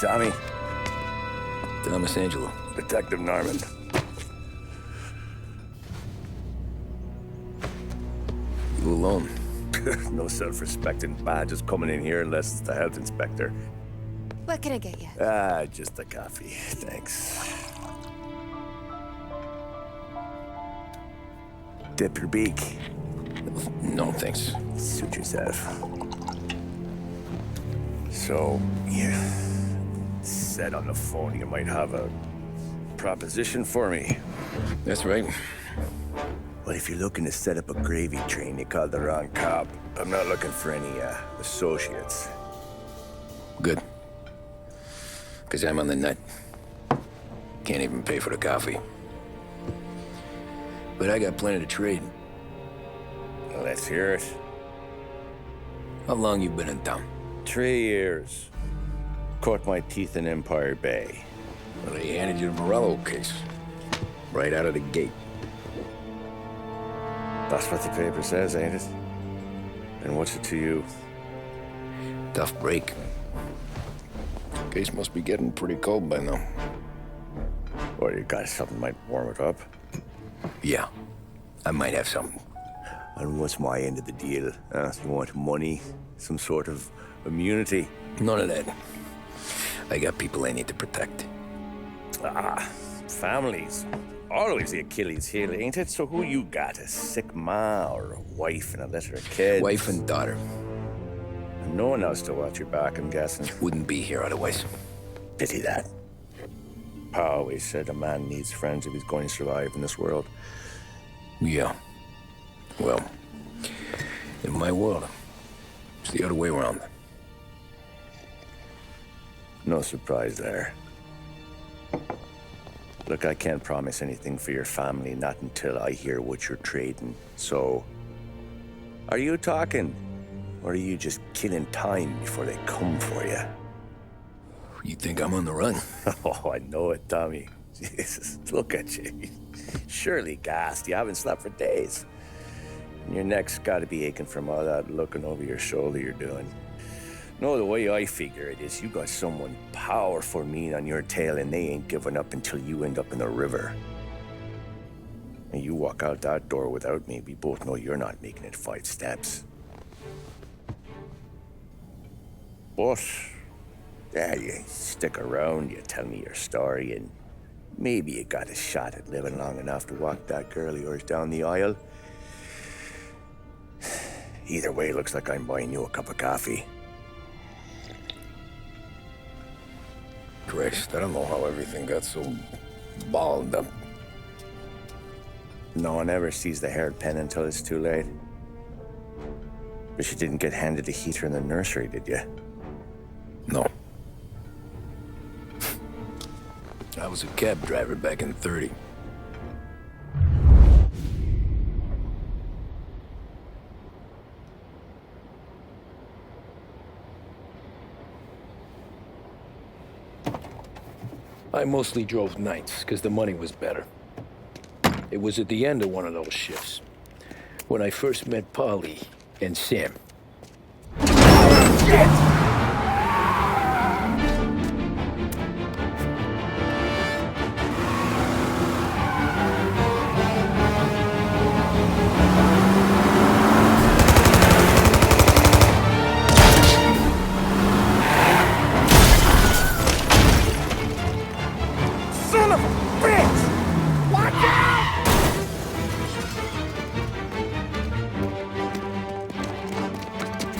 Tommy. Thomas Angelo. Detective Norman. You alone? No self-respecting badges coming in here unless it's the health inspector. What can I get you? Just a coffee. Thanks. Dip your beak. No, thanks. Suit yourself. So, you said on the phone you might have a proposition for me. That's right. Well, if you're looking to set up a gravy train, you called the wrong cop. I'm not looking for any, associates. Good. Because I'm on the nut. Can't even pay for the coffee. But I got plenty to trade. Well, let's hear it. How long you been in town? 3 years. Caught my teeth in Empire Bay. Well, they handed you the Morello case. Right out of the gate. That's what the paper says, ain't it? And what's it to you? Tough break. Case must be getting pretty cold by now. Or you got something might warm it up? Yeah, I might have something. And what's my end of the deal? You want money? Some sort of immunity? None of that. I got people I need to protect. Families. Always the Achilles heel, ain't it? So who you got? A sick ma or a wife and a litter of kids? Wife and daughter. And no one else to watch your back, I'm guessing. Wouldn't be here otherwise. Pity that. Pa always said a man needs friends if he's going to survive in this world. Yeah. Well, in my world, it's the other way around. No surprise there. Look, I can't promise anything for your family, not until I hear what you're trading. So, are you talking? Or are you just killing time before they come for you? You think I'm on the run? Oh, I know it, Tommy. Jesus, look at you. Surely gassed. You haven't slept for days. And your neck's got to be aching from all that looking over your shoulder you're doing. No, the way I figure it is you got someone powerful mean on your tail and they ain't giving up until you end up in the river. And you walk out that door without me, we both know you're not making it 5 steps. But, yeah, you stick around, you tell me your story, and maybe you got a shot at living long enough to walk that girl of yours down the aisle. Either way, looks like I'm buying you a cup of coffee. Christ, I don't know how everything got so balled up. No one ever sees the haired pen until it's too late. But you didn't get handed a heater in the nursery, did you? No. I was a cab driver back in '30. I mostly drove nights, because the money was better. It was at the end of one of those shifts, when I first met Polly and Sam. Shit!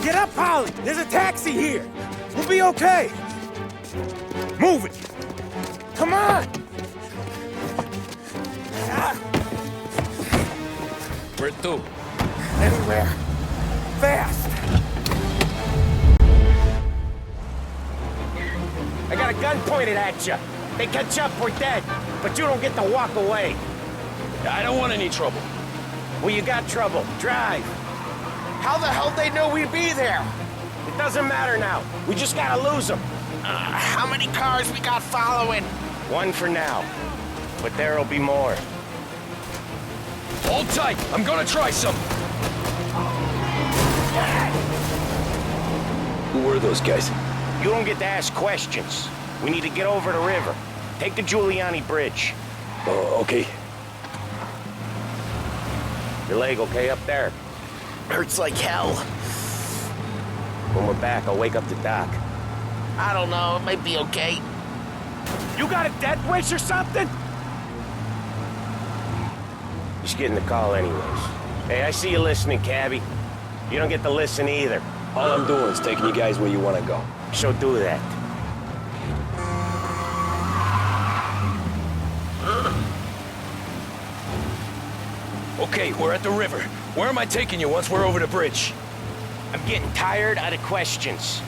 Get up, Polly! There's a taxi here! We'll be okay! Move it! Come on! Where to? Anywhere. Fast! I got a gun pointed at you. They catch up, we're dead. But you don't get to walk away. I don't want any trouble. Well, you got trouble. Drive. How the hell they know we'd be there? It doesn't matter now. We just gotta lose them. How many cars we got following? One for now. But there'll be more. Hold tight. I'm gonna try something. Who were those guys? You don't get to ask questions. We need to get over the river. Take the Giuliani Bridge. Oh, okay. Your leg okay up there? Hurts like hell. When we're back, I'll wake up the doc. I don't know, it might be okay. You got a death wish or something? Just getting the call anyways. Hey, I see you listening, cabbie. You don't get to listen either. All I'm doing is taking you guys where you want to go. So do that. Okay, we're at the river. Where am I taking you once we're over the bridge? I'm getting tired of the questions.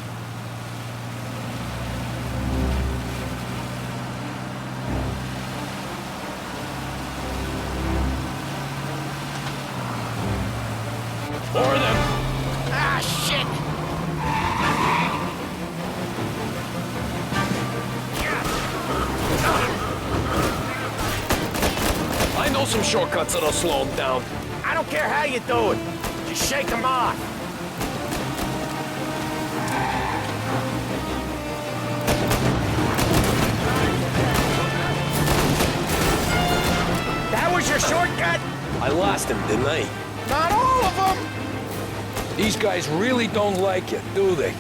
More of them. Ah, shit! I know some shortcuts that'll slow them down. I don't care how you do it. Just shake them off. That was your shortcut? I lost him, didn't I? Not all of them! These guys really don't like you, do they?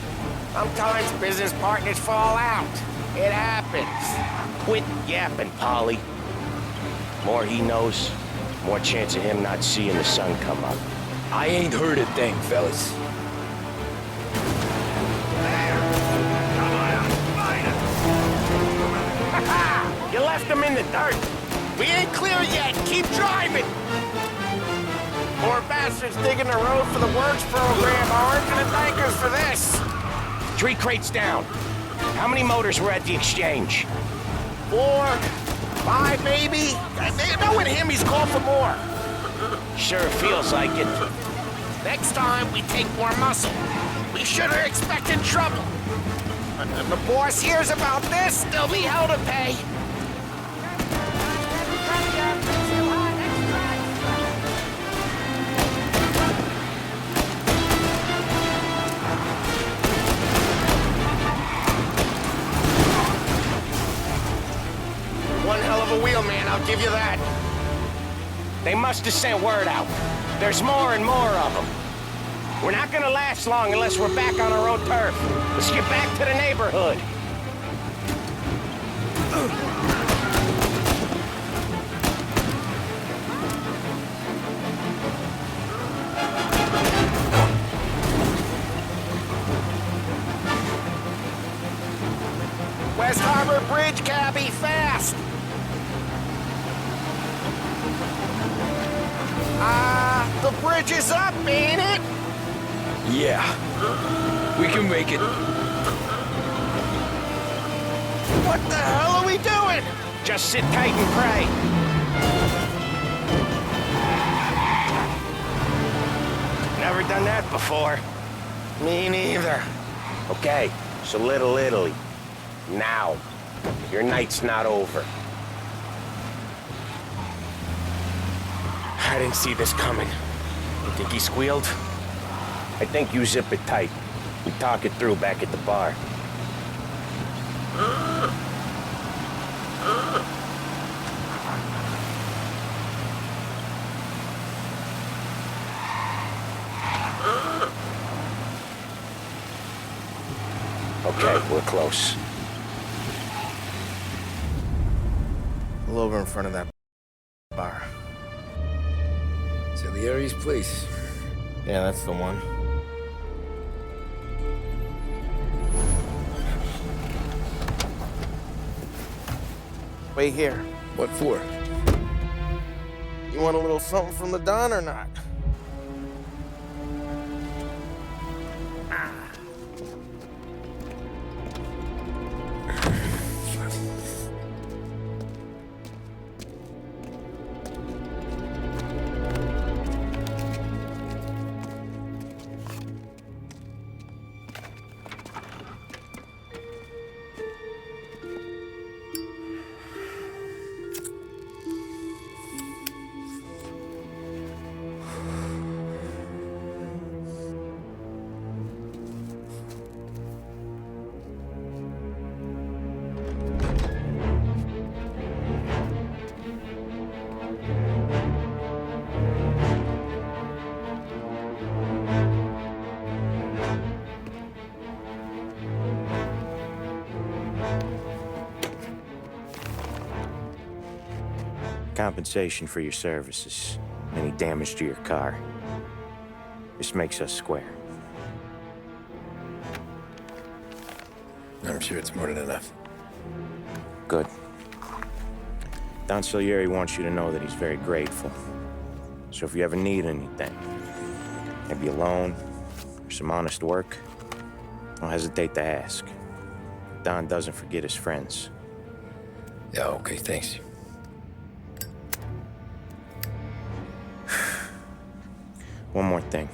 Sometimes business partners fall out. It happens. Quit yapping, Polly. More he knows, more chance of him not seeing the sun come up. I ain't heard a thing, fellas. You left him in the dirt. We ain't clear yet, keep driving! Poor bastards digging the road for the works program aren't gonna thank us for this! 3 crates down. How many motors were at the exchange? 4, 5 maybe? Knowing him, he's called for more. Sure feels like it. Next time, we take more muscle. We should have expected trouble. If the boss hears about this, there'll be hell to pay. One hell of a wheel, man, I'll give you that. They must have sent word out. There's more and more of them. We're not gonna last long unless we're back on our own turf. Let's get back to the neighborhood. West Harbor Bridge, cabbie, fast! The bridge is up, ain't it? Yeah. We can make it. What the hell are we doing? Just sit tight and pray. Never done that before. Me neither. Okay, so Little Italy. Now. Your night's not over. I didn't see this coming. You think he squealed? I think you zip it tight. We talk it through back at the bar. Okay, we're close. Pull over in front of that bar. Salieri's place. Yeah, that's the one. Wait here. What for? You want a little something from the Don or not? compensation for your services, any damage to your car. This makes us square. I'm sure it's more than enough. Good. Don Salieri wants you to know that he's very grateful. So if you ever need anything, maybe a loan or some honest work, don't hesitate to ask. Don doesn't forget his friends. Yeah, okay, thanks. One more thing.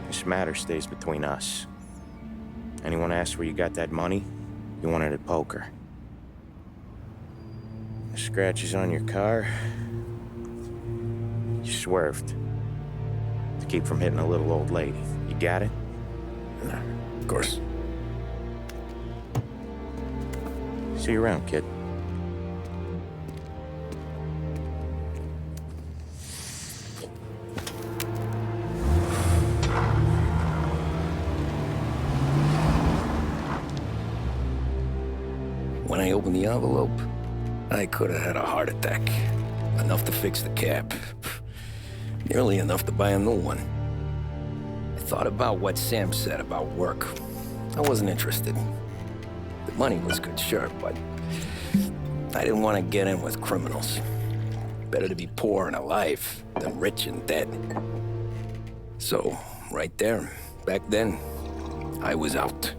This matter stays between us. Anyone asks where you got that money, you won it at poker. The scratches on your car, you swerved to keep from hitting a little old lady. You got it? Nah, of course. See you around, kid. When I opened the envelope, I could have had a heart attack. Enough to fix the cab. Nearly enough to buy a new one. I thought about what Sam said about work. I wasn't interested. The money was good, sure, but I didn't want to get in with criminals. Better to be poor and alive than rich and dead. So, right there, back then, I was out.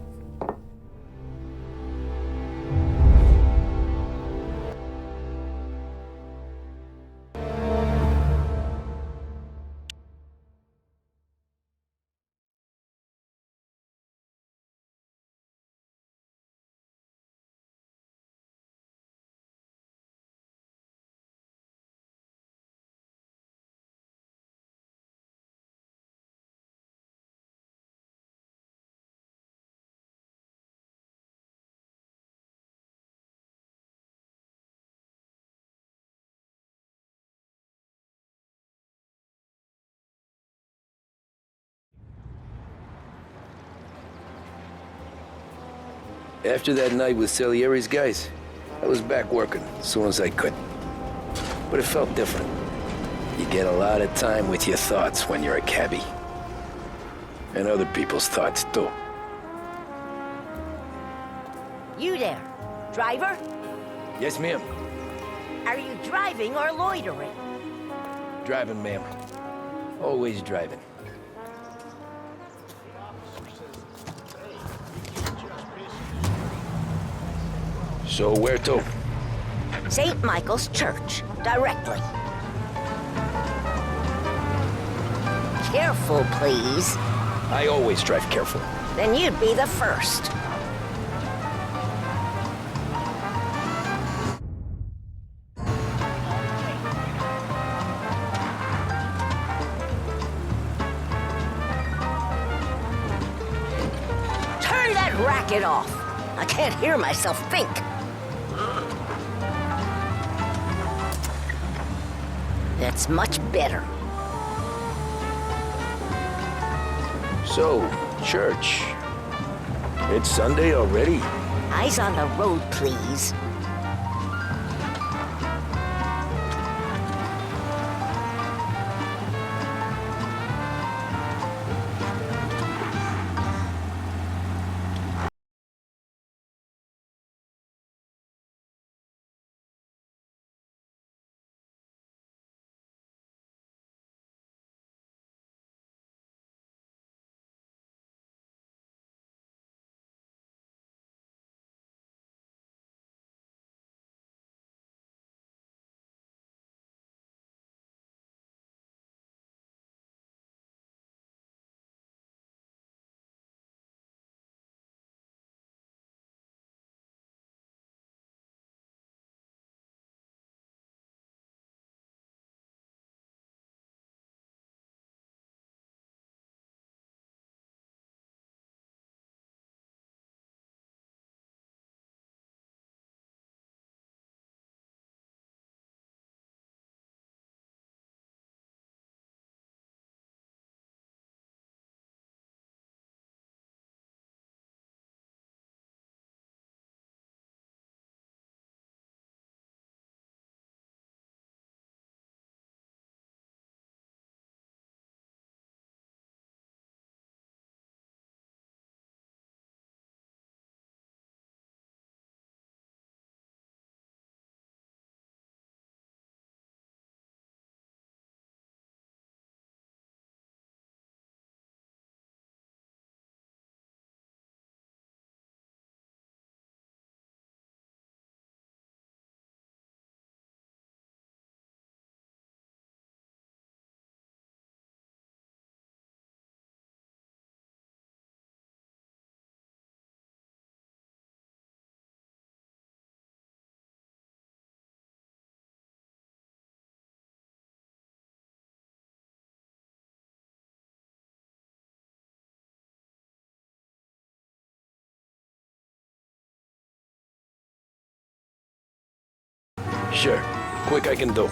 After that night with Salieri's guys, I was back working as soon as I could. But it felt different. You get a lot of time with your thoughts when you're a cabbie. And other people's thoughts, too. You there, driver? Yes, ma'am. Are you driving or loitering? Driving, ma'am. Always driving. So where to? St. Michael's Church, directly. Careful, please. I always drive careful. Then you'd be the first. Turn that racket off. I can't hear myself think. That's much better. So, church. It's Sunday already? Eyes on the road, please. Sure. Quick I can do.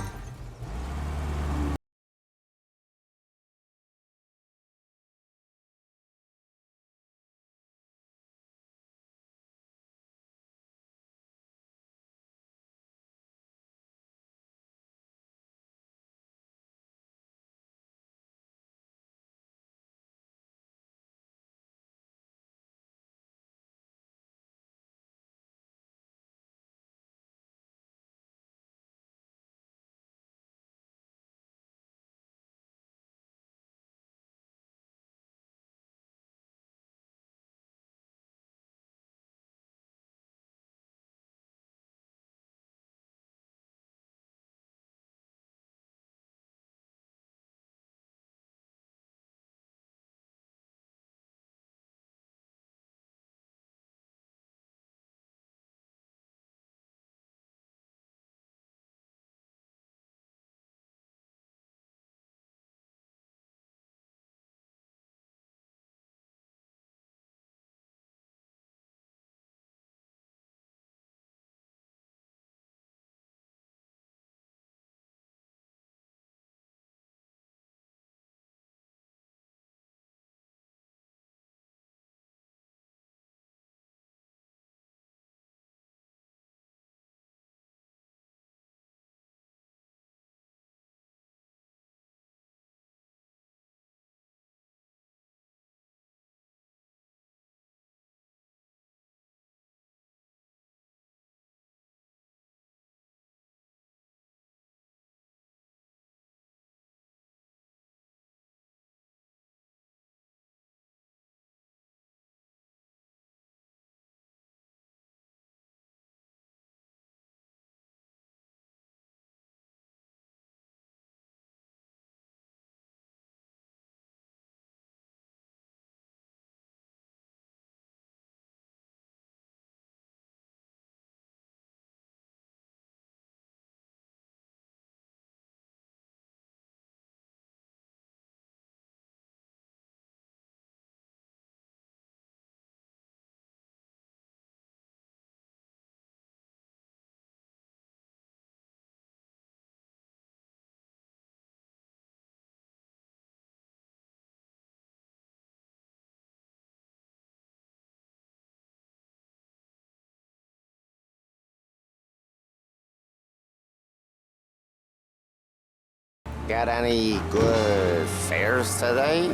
Got any good fares today?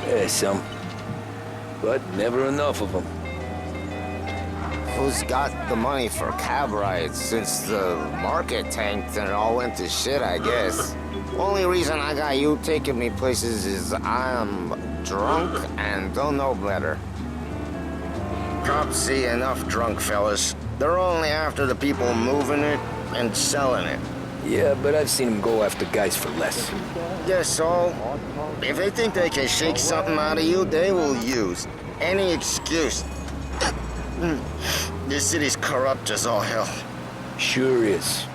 Yeah, some. But never enough of them. Who's got the money for cab rides since the market tanked and it all went to shit, I guess? Only reason I got you taking me places is I'm drunk and don't know better. Cops see enough drunk fellas. They're only after the people moving it and selling it. Yeah, but I've seen them go after guys for less. Guess so. If they think they can shake something out of you, they will use any excuse. This city's corrupt as all hell. Sure is.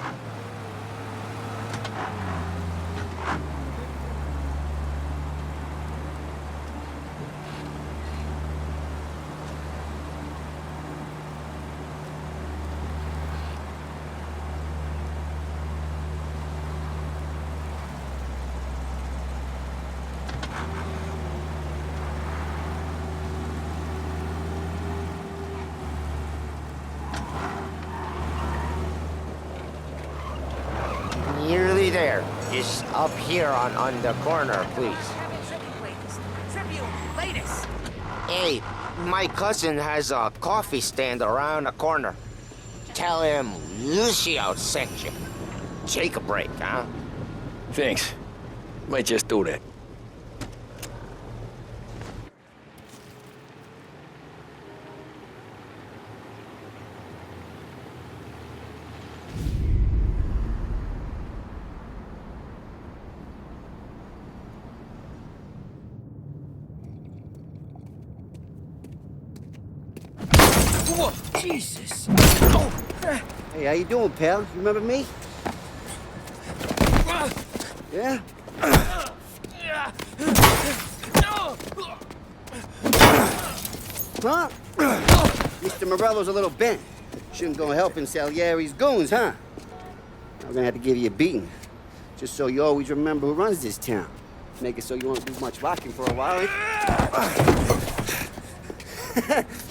Nearly there. Just up here on the corner, please. Hey, my cousin has a coffee stand around the corner. Tell him Lucio sent you. Take a break, huh? Thanks. Might just do that. Whoa, Jesus! Hey, how you doing, pal? You remember me? Yeah? Huh? Mr. Morello's a little bent. Shouldn't go helping Salieri's goons, huh? I'm gonna have to give you a beating. Just so you always remember who runs this town. Make it so you won't do much rocking for a while.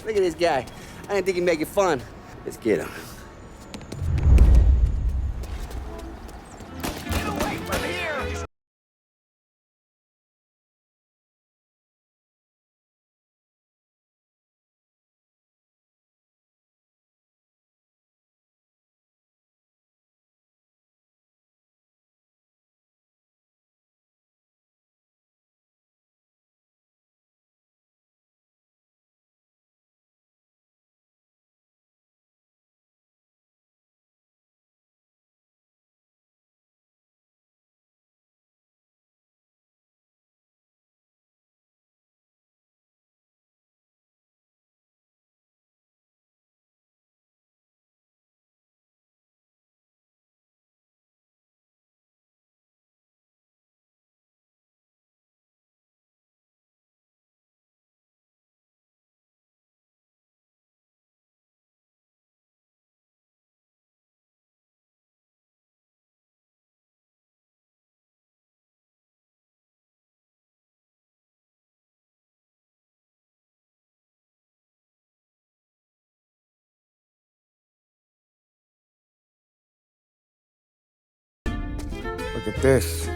Look at this guy. I didn't think he'd make it fun. Let's get him. Get away from here! Look at this.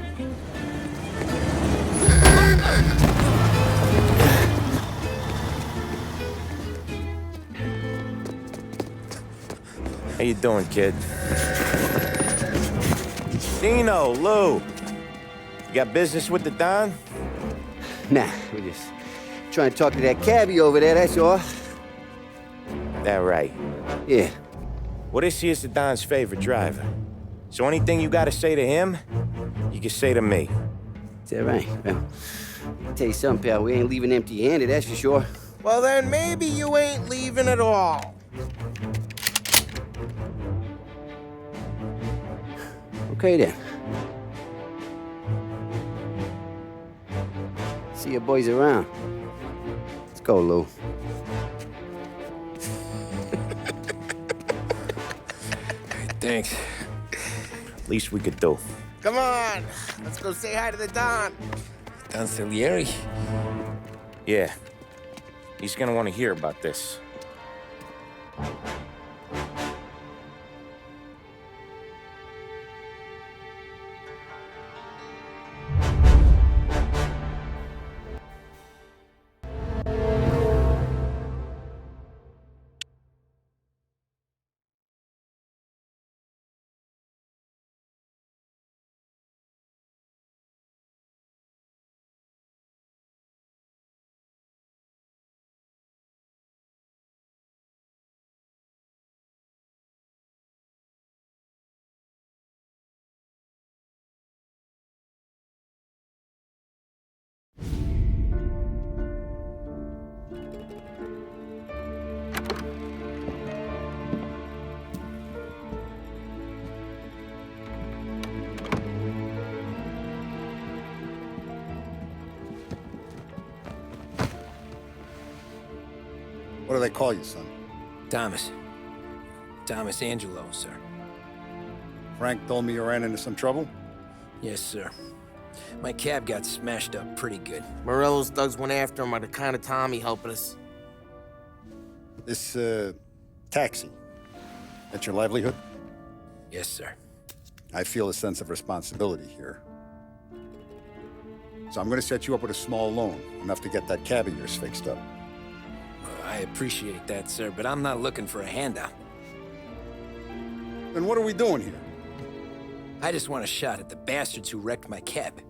How you doing, kid? Dino, Lou. You got business with the Don? Nah, we're just trying to talk to that cabbie over there, that's all. That right. Yeah. Well, this here's the Don's favorite driver. So anything you gotta say to him, you can say to me. Is that right? Well, I'll tell you something, pal. We ain't leaving empty-handed, that's for sure. Well, then maybe you ain't leaving at all. Okay, then. See your boys around. Let's go, Lou. Thanks. Least we could do. Come on, let's go say hi to the Don. Don Salieri? Yeah. He's gonna want to hear about this. What do they call you, son? Thomas. Thomas Angelo, sir. Frank told me you ran into some trouble? Yes, sir. My cab got smashed up pretty good. Morello's thugs went after him on account of Tommy helping us. This, taxi, that's your livelihood? Yes, sir. I feel a sense of responsibility here. So I'm gonna set you up with a small loan, enough to get that cab of yours fixed up. I appreciate that, sir, but I'm not looking for a handout. Then what are we doing here? I just want a shot at the bastards who wrecked my cab.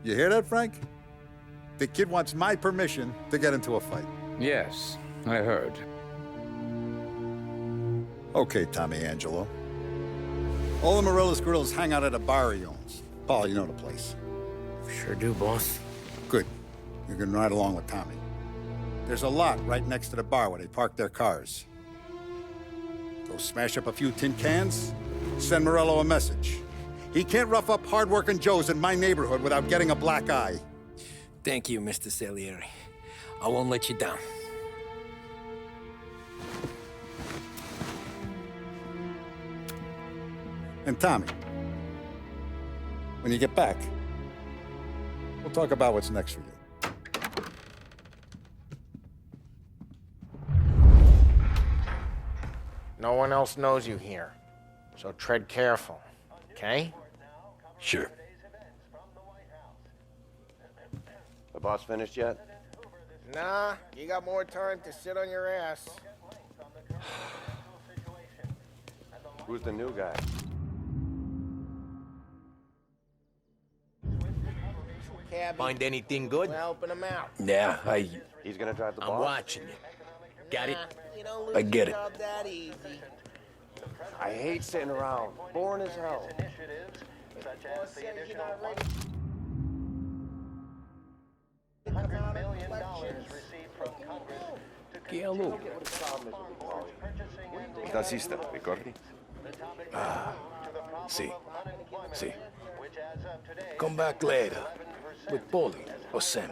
You hear that, Frank? The kid wants my permission to get into a fight. Yes, I heard. Okay, Tommy Angelo. All the Morello's girls hang out at a bar he owns. Paul, you know the place. Sure do, boss. Good. You're gonna ride along with Tommy. There's a lot right next to the bar where they park their cars. Go smash up a few tin cans, send Morello a message. He can't rough up hard-working Joes in my neighborhood without getting a black eye. Thank you, Mr. Salieri. I won't let you down. And Tommy, when you get back, we'll talk about what's next for you. No one else knows you here, so tread careful, okay? Sure. The boss finished yet? Nah, you got more time to sit on your ass. Who's the new guy? Find anything good? We're helping him out. Yeah, He's gonna drive the I'm boss? watching you. Got it? You don't lose I get it. your job that easy. I hate sitting around. Boring as hell. Boss says you're not ready. ¿Qué algo? Taxista, ricordi? See. Come back later. With Paulie or Sam.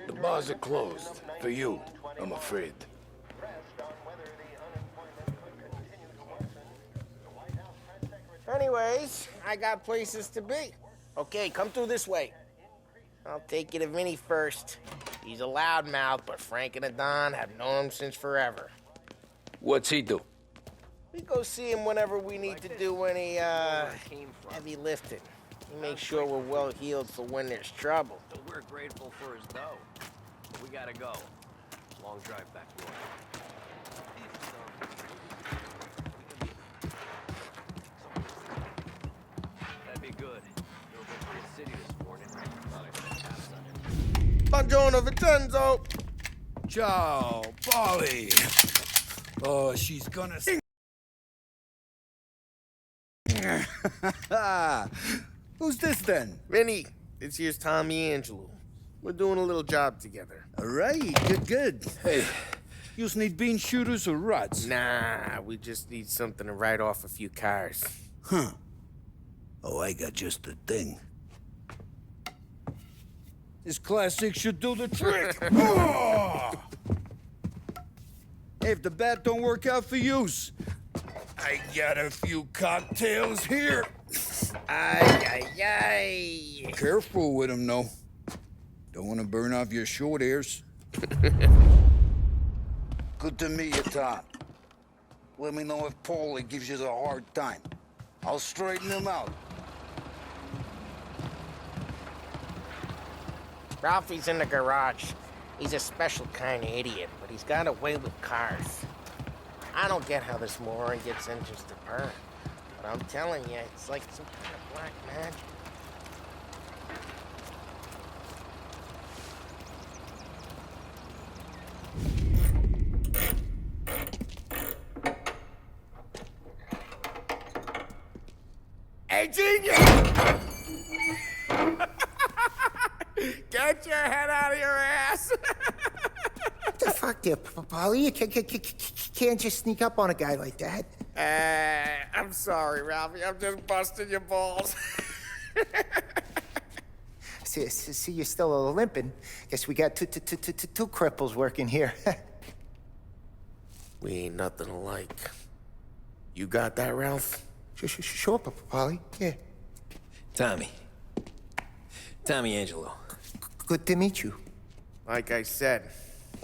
The bars are closed. For you, I'm afraid. Anyways, I got places to be. Okay, come through this way. I'll take you to Vinny first. He's a loudmouth, but Frank and the Don have known him since forever. What's he do? We go see him whenever we need to do any, heavy lifting. He makes sure we're well healed for when there's trouble. We're grateful for his dough. But we gotta go. Long drive back north. That'd be good. Drove into the city this morning. Thought I could have passed on it. Buongiorno, Vincenzo! Ciao, Paulie. Oh, she's gonna... Who's this then? Vinny, this here's Tommy Angelo. We're doing a little job together. All right, good. Hey, you need bean shooters or rods? Nah, we just need something to write off a few cars. Huh. Oh, I got just the thing. This classic should do the trick. Hey, if the bat don't work out for yous, I got a few cocktails here. Ay. Careful with them, though. Don't want to burn off your short hairs. Good to meet you, Tom. Let me know if Paulie gives you the hard time. I'll straighten him out. Ralphie's in the garage. He's a special kind of idiot, but he's got a way with cars. I don't get how this moron gets engines to burn. But I'm telling you, it's like some kind of black magic. Hey, genius! Get your head out of your ass! What the fuck there, Paulie? You can't just sneak up on a guy like that. I'm sorry, Ralphie. I'm just busting your balls. See, you're still limping. Guess we got two cripples working here. We ain't nothing alike. You got that, Ralph? Sure, Paulie. Yeah. Tommy Angelo. Good to meet you. Like I said,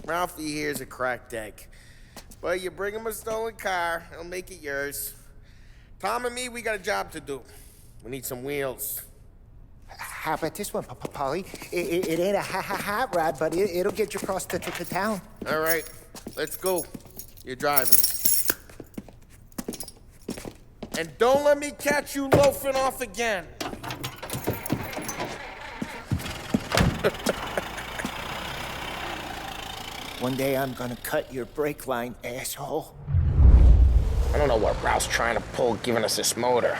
Ralphie here's a cracked egg. But you bring him a stolen car, he'll make it yours. Tom and me, we got a job to do. We need some wheels. How about this one, Paulie? It ain't a hot rod, but it'll get you across to town. All right, let's go. You're driving. And don't let me catch you loafing off again. One day I'm gonna cut your brake line, asshole. I don't know what Ralph's trying to pull giving us this motor.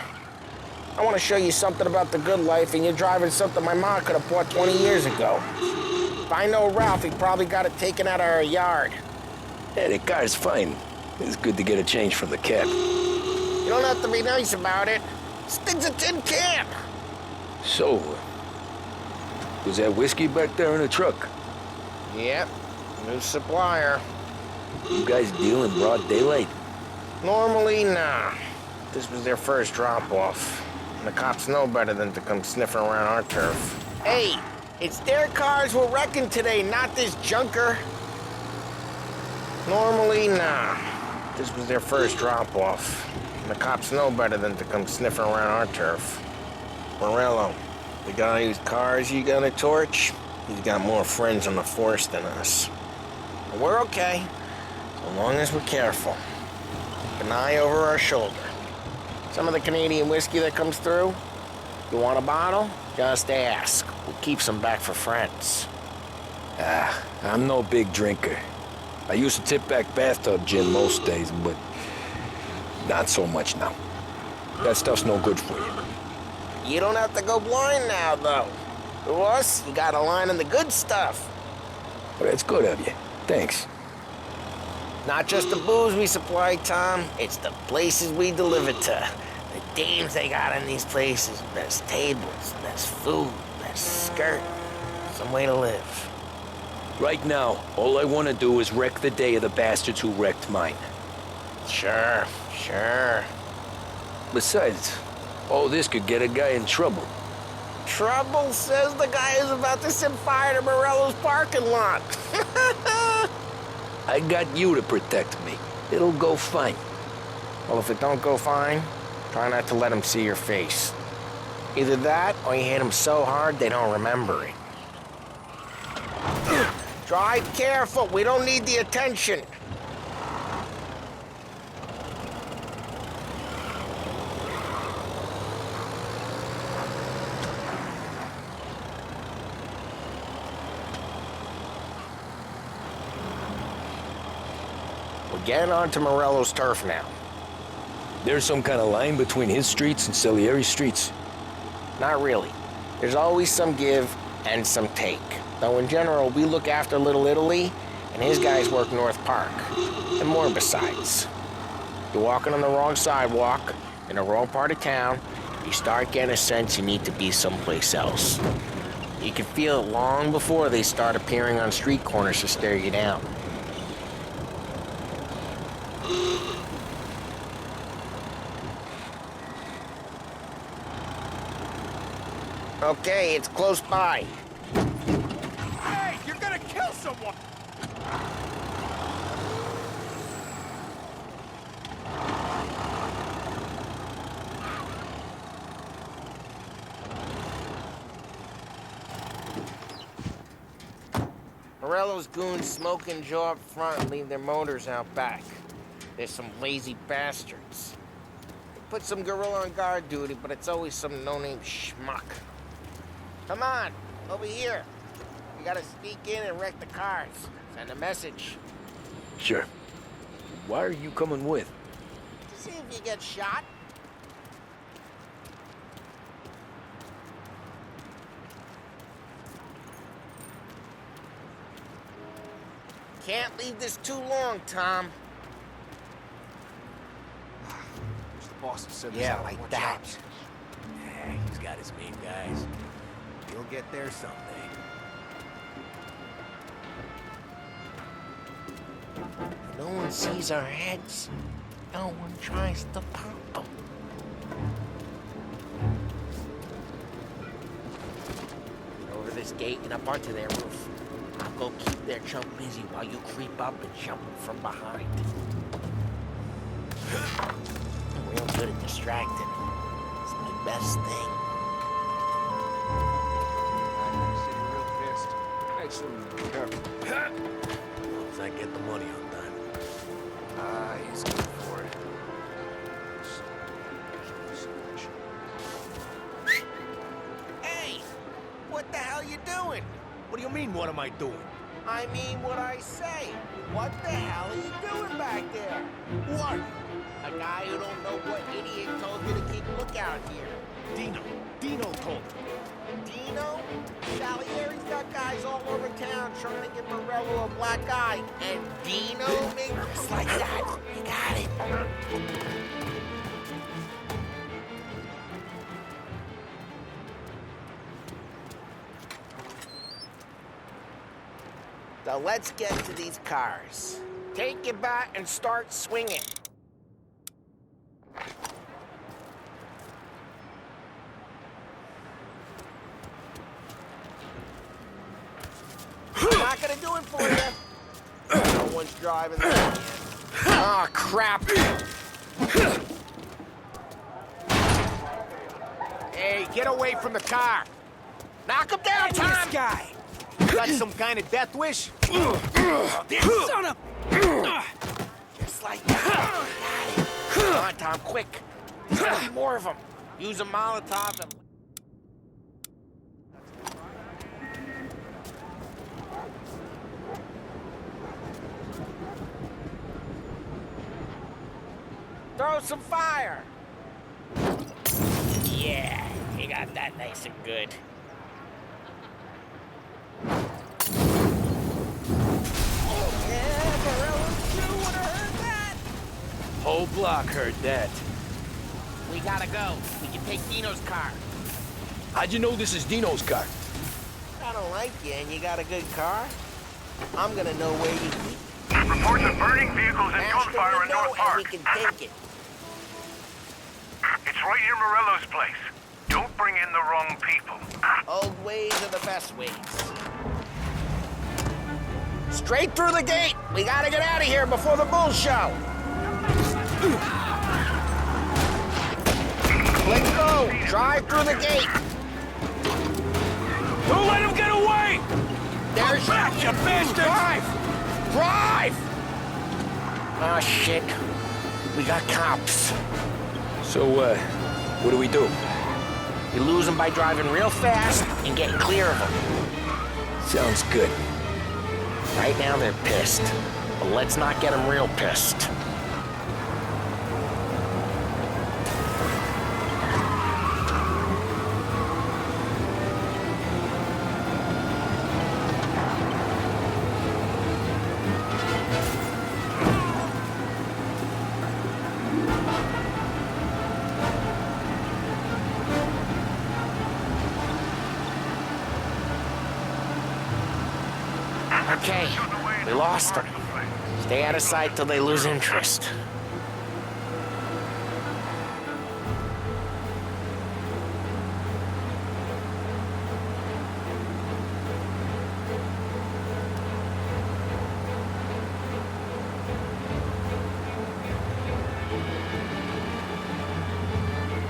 I want to show you something about the good life, and you're driving something my mom could have bought 20 years ago. If I know Ralph, he probably got it taken out of our yard. Yeah, the car's fine. It's good to get a change from the cab. You don't have to be nice about it. This thing's a tin can. So, was that whiskey back there in the truck? Yep, new supplier. You guys deal in broad daylight? Normally, nah. This was their first drop-off. And the cops know better than to come sniffing around our turf. Hey, it's their cars we're wrecking today, not this junker. Normally, nah. This was their first drop-off. And the cops know better than to come sniffing around our turf. Morello, the guy whose cars you gonna torch, he's got more friends on the force than us. But we're okay, so long as we're careful. Keep an eye over our shoulder. Some of the Canadian whiskey that comes through, you want a bottle? Just ask. We'll keep some back for friends. I'm no big drinker. I used to tip back bathtub gin most days, but not so much now. That stuff's no good for you. You don't have to go blind now, though. To us, you got a line on the good stuff. Well, that's good of you. Thanks. Not just the booze we supply, Tom. It's the places we deliver to. The dames they got in these places. There's tables, there's food, there's skirt. Some way to live. Right now, all I want to do is wreck the day of the bastards who wrecked mine. Sure. Besides, all this could get a guy in trouble. Trouble, says the guy who's about to set fire to Morello's parking lot. I got you to protect me. It'll go fine. Well, if it don't go fine, try not to let them see your face. Either that, or you hit them so hard they don't remember it. Drive careful, we don't need the attention. We're getting onto Morello's turf now. There's some kind of line between his streets and Salieri's streets? Not really. There's always some give and some take. Though in general, we look after Little Italy, and his guys work North Park. And more besides. You're walking on the wrong sidewalk, in the wrong part of town, you start getting a sense you need to be someplace else. You can feel it long before they start appearing on street corners to stare you down. Okay, it's close by. Hey, you're gonna kill someone! Morello's goons smoke and Joe up front and leave their motors out back. There's some lazy bastards. They put some gorilla on guard duty, but it's always some no-name schmuck. Come on, over here. You gotta sneak in and wreck the cars. Send a message. Sure. Why are you coming with? To see if you get shot. Can't leave this too long, Tom. The boss has said Yeah, like that. Yeah, he's got his main guys. He'll get there someday. No one sees our heads. No one tries to pop them. Over this gate and up onto their roof. I'll go keep their chump busy while you creep up and jump from behind. I'm real good at distracting. It's my best thing. As I get the money on time. He's good for it. Hey! What the hell you doing? What do you mean, what am I doing? I mean what I say. What the hell are you doing back there? What? A guy who don't know what idiot told you to keep a lookout here. Dino told me. Dino? Salieri's got guys all over town trying to give Morello a black eye. And Dino makes just like that. You got it. So let's get to these cars. Take your bat and start swinging. not gonna do it for you. No one's driving that. Ah, oh, crap. Hey, get away from the car. Knock him down, Tom! This guy. Got some kind of death wish? This son of... Just like that. Come on, Tom, quick. There's gotta be more of them. Use a Molotov and... Throw some fire! Yeah, you got that nice and good. Whole block heard that. We gotta go. We can take Dino's car. How'd you know this is Dino's car? I don't like you and you got a good car. I'm gonna know where you keep it. Reports of burning vehicles and gunfire in North Park. We can take it. It's right near Morello's place. Don't bring in the wrong people. Old ways are the best ways. Straight through the gate. We gotta get out of here before the bull show. Let's go. Drive through the gate. Don't let him get away! There's back, you bastard! Drive! Drive! Oh, shit. We got cops. So, what do we do? You lose them by driving real fast and getting clear of them. Sounds good. Right now they're pissed, but let's not get them real pissed. Okay, we lost them. Stay out of sight till they lose interest.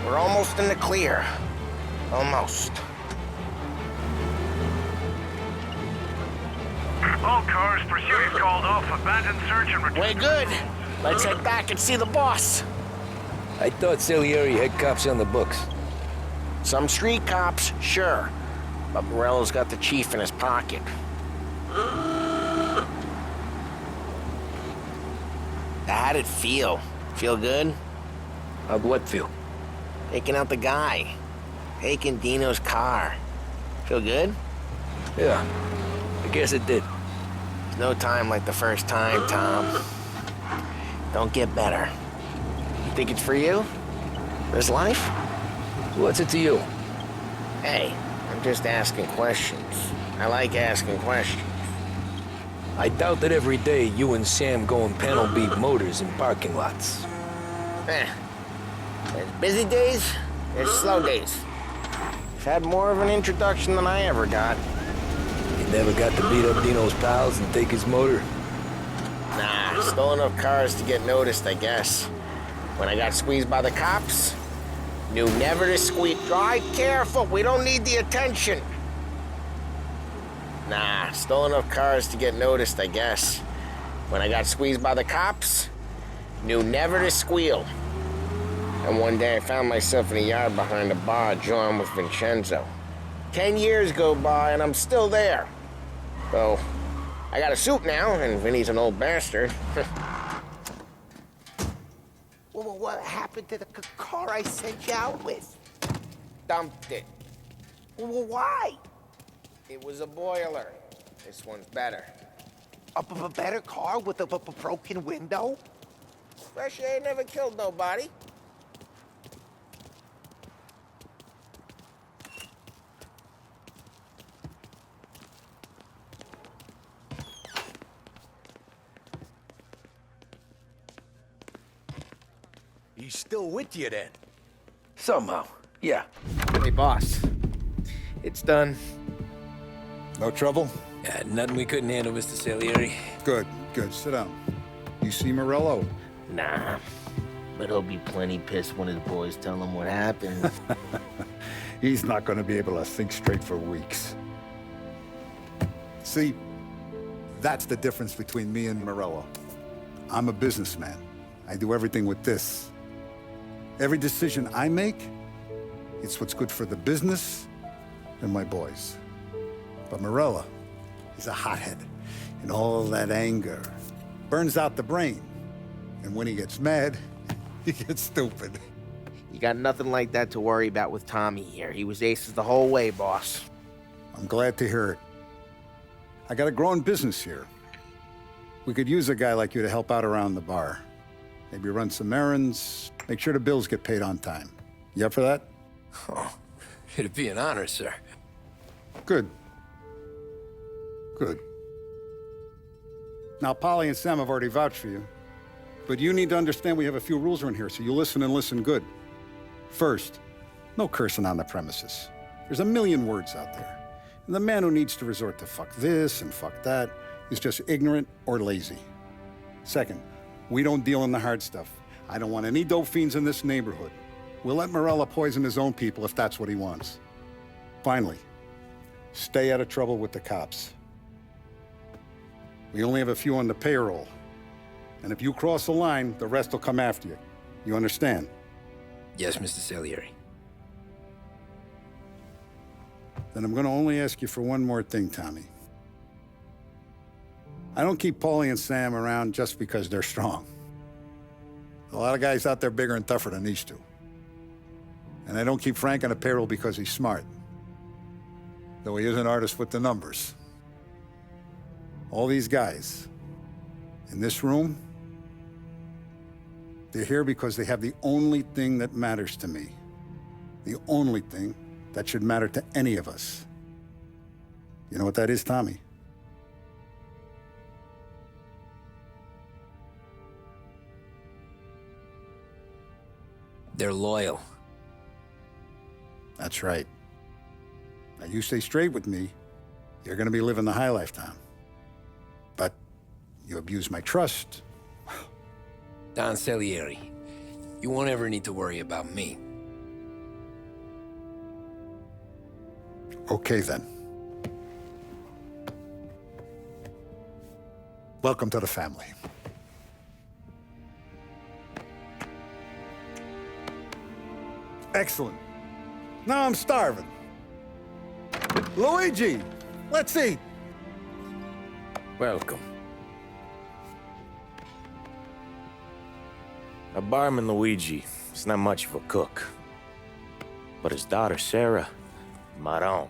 We're almost in the clear. Almost. All cars, pursuit is called off. Abandoned search and return. We're good. Let's head back and see the boss. I thought Salieri had cops on the books. Some street cops, sure. But Morello's got the chief in his pocket. How'd it feel? Feel good? How'd what feel? Taking out the guy. Taking Dino's car. Feel good? Yeah, I guess it did. There's no time like the first time, Tom. Don't get better. You think it's for you? This life? What's it to you? Hey, I'm just asking questions. I like asking questions. I doubt that every day you and Sam go and panel beat motors in parking lots. There's busy days, there's slow days. I've had more of an introduction than I ever got. You never got to beat up Dino's pals and take his motor? Nah, stole enough cars to get noticed, I guess. When I got squeezed by the cops, knew never to squeeze. Drive careful, we don't need the attention. Nah, stole enough cars to get noticed, I guess. When I got squeezed by the cops, knew never to squeal. And one day I found myself in a yard behind a bar, drawing with Vincenzo. 10 years go by and I'm still there. So, I got a suit now, and Vinny's an old bastard. Well, what happened to the car I sent you out with? Dumped it. Well, why? It was a boiler. This one's better. A better car with a broken window? Fresh air never killed nobody. He's still with you then? Somehow, yeah. Hey, boss. It's done. No trouble? Yeah, nothing we couldn't handle, Mr. Salieri. Good, good. Sit down. You see Morello? Nah. But he'll be plenty pissed when his boys tell him what happened. He's not going to be able to think straight for weeks. See, that's the difference between me and Morello. I'm a businessman. I do everything with this. Every decision I make, it's what's good for the business and my boys. But Morello, he's a hothead, and all that anger burns out the brain. And when he gets mad, he gets stupid. You got nothing like that to worry about with Tommy here. He was aces the whole way, boss. I'm glad to hear it. I got a growing business here. We could use a guy like you to help out around the bar. Maybe run some errands, make sure the bills get paid on time. You up for that? Oh, it'd be an honor, sir. Good. Good. Now, Polly and Sam have already vouched for you. But you need to understand we have a few rules around here, so you listen and listen good. First, no cursing on the premises. There's a million words out there. And the man who needs to resort to fuck this and fuck that is just ignorant or lazy. Second, we don't deal in the hard stuff. I don't want any dope fiends in this neighborhood. We'll let Morello poison his own people if that's what he wants. Finally, stay out of trouble with the cops. We only have a few on the payroll. And if you cross the line, the rest will come after you. You understand? Yes, Mr. Salieri. Then I'm gonna only ask you for one more thing, Tommy. I don't keep Paulie and Sam around just because they're strong. A lot of guys out there bigger and tougher than these two. And I don't keep Frank on a payroll because he's smart. Though he is an artist with the numbers. All these guys in this room, they're here because they have the only thing that matters to me. The only thing that should matter to any of us. You know what that is, Tommy? They're loyal. That's right. Now, you stay straight with me, you're gonna be living the high life, Tom. But you abuse my trust. Don Salieri, you won't ever need to worry about me. Okay, then. Welcome to the family. Excellent. Now I'm starving. Luigi, let's eat. Welcome. A barman Luigi is not much of a cook. But his daughter, Sarah, Maron.